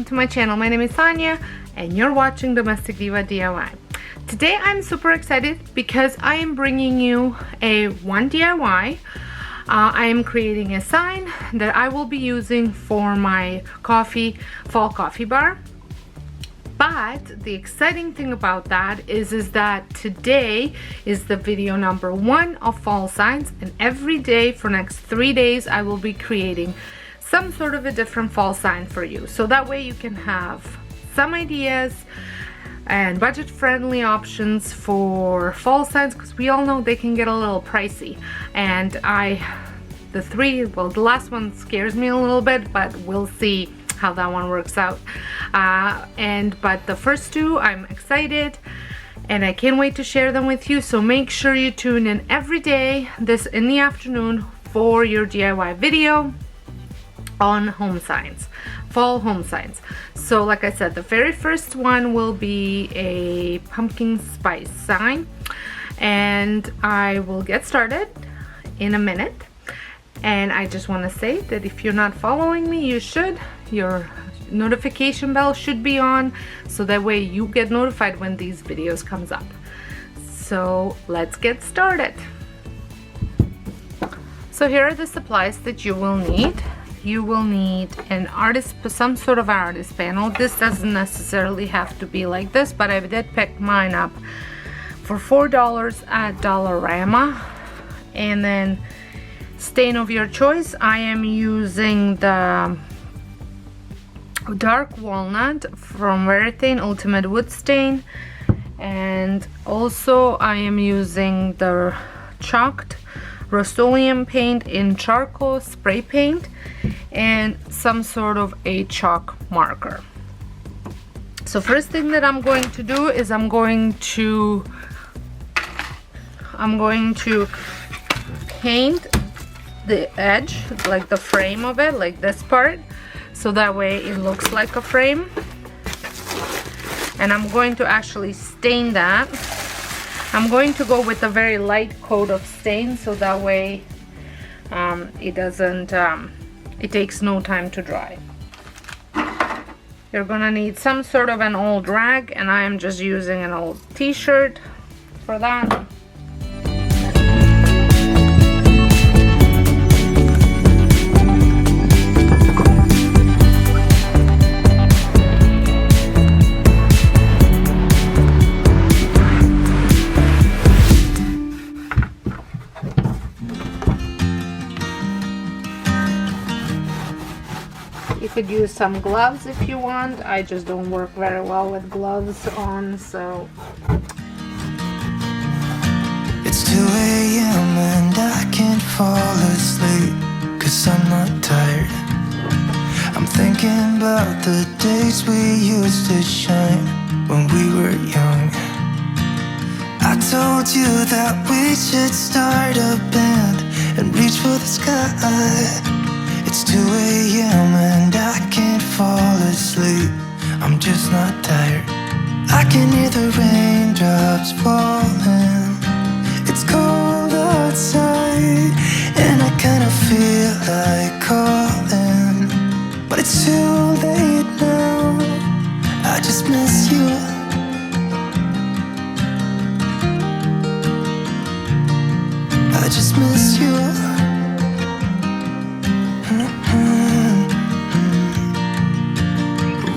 welcome to my channel. My name is Sonia and you're watching Domestic Diva DIY. Today I'm super excited because I am bringing you a one DIY. I am creating a sign that I will be using for my fall coffee bar. But the exciting thing about that is that today is the video number 1 of fall signs, and every day for next 3 days I will be creating some sort of a different fall sign for you, so that way you can have some ideas and budget-friendly options for fall signs, because we all know they can get a little pricey. And the last one scares me a little bit, but we'll see how that one works out. But the first two, I'm excited and I can't wait to share them with you. So make sure you tune in every day in the afternoon for your DIY video on home signs, fall home signs. So like I said, the very first one will be a pumpkin spice sign, and I will get started in a minute. And I just want to say that if you're not following me, you should. Your notification bell should be on, so that way you get notified when these videos comes up. So let's get started. So here are the supplies that you will need. You will need some sort of artist panel. This doesn't necessarily have to be like this, but I did pick mine up for $4 at Dollarama. And then stain of your choice. I am using the dark walnut from Verithane Ultimate Wood Stain, and also I am using the chalked Rust-Oleum paint in charcoal spray paint, and some sort of a chalk marker. So first thing that I'm going to do is I'm going to paint the edge, like the frame of it, like this part, so that way it looks like a frame. And I'm going to actually stain that. I'm going to go with a very light coat of stain, so that way it takes no time to dry. You're gonna need some sort of an old rag, and I am just using an old t-shirt for that. You could use some gloves if you want. I just don't work very well with gloves on, so. It's 2 a.m. and I can't fall asleep, 'cause I'm not tired. I'm thinking about the days we used to shine when we were young. I told you that we should start a band and reach for the sky. It's 2 a.m. and I can't fall asleep. I'm just not tired. I can hear the raindrops falling. It's cold outside and I kinda feel like calling, but it's too late now. I just miss you. I just miss you.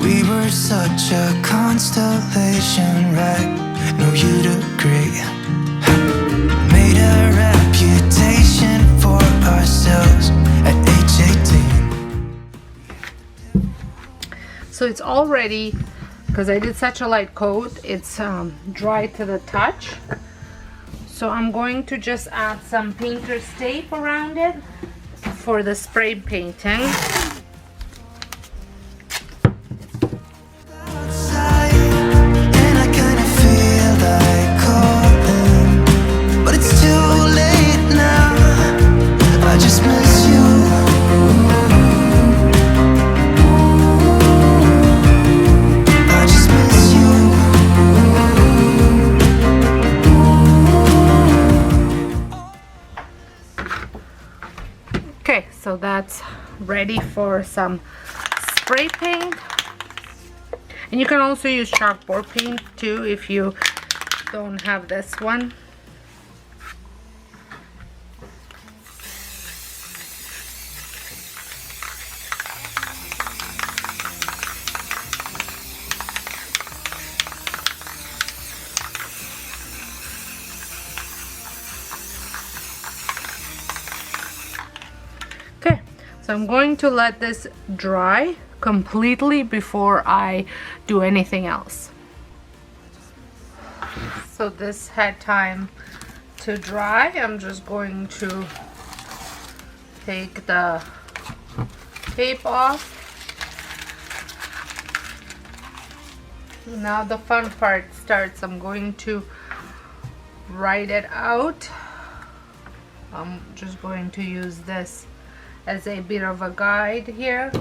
We were such a constellation, right? No, you'd agree. Made a reputation for ourselves at age 18. So it's all ready, because I did such a light coat. It's dry to the touch. So I'm going to just add some painter's tape around it for the spray painting. Okay, so that's ready for some spray paint. And you can also use chalkboard paint too if you don't have this one. Okay, so I'm going to let this dry completely before I do anything else. So this had time to dry. I'm just going to take the tape off. Now the fun part starts. I'm going to write it out. I'm just going to use this as a bit of a guide here.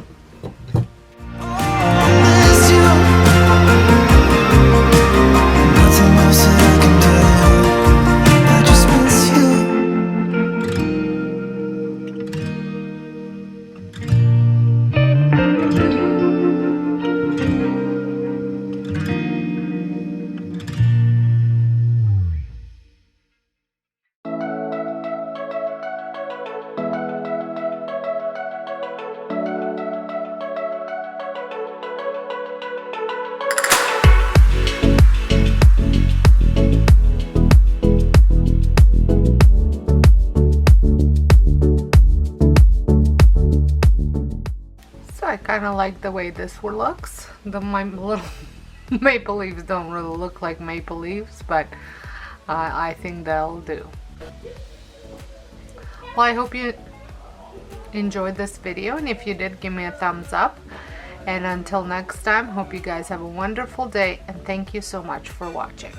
I kind of like the way this one looks. My little maple leaves don't really look like maple leaves, but I think they'll do. Well, I hope you enjoyed this video, and if you did, give me a thumbs up. And until next time, hope you guys have a wonderful day, and thank you so much for watching.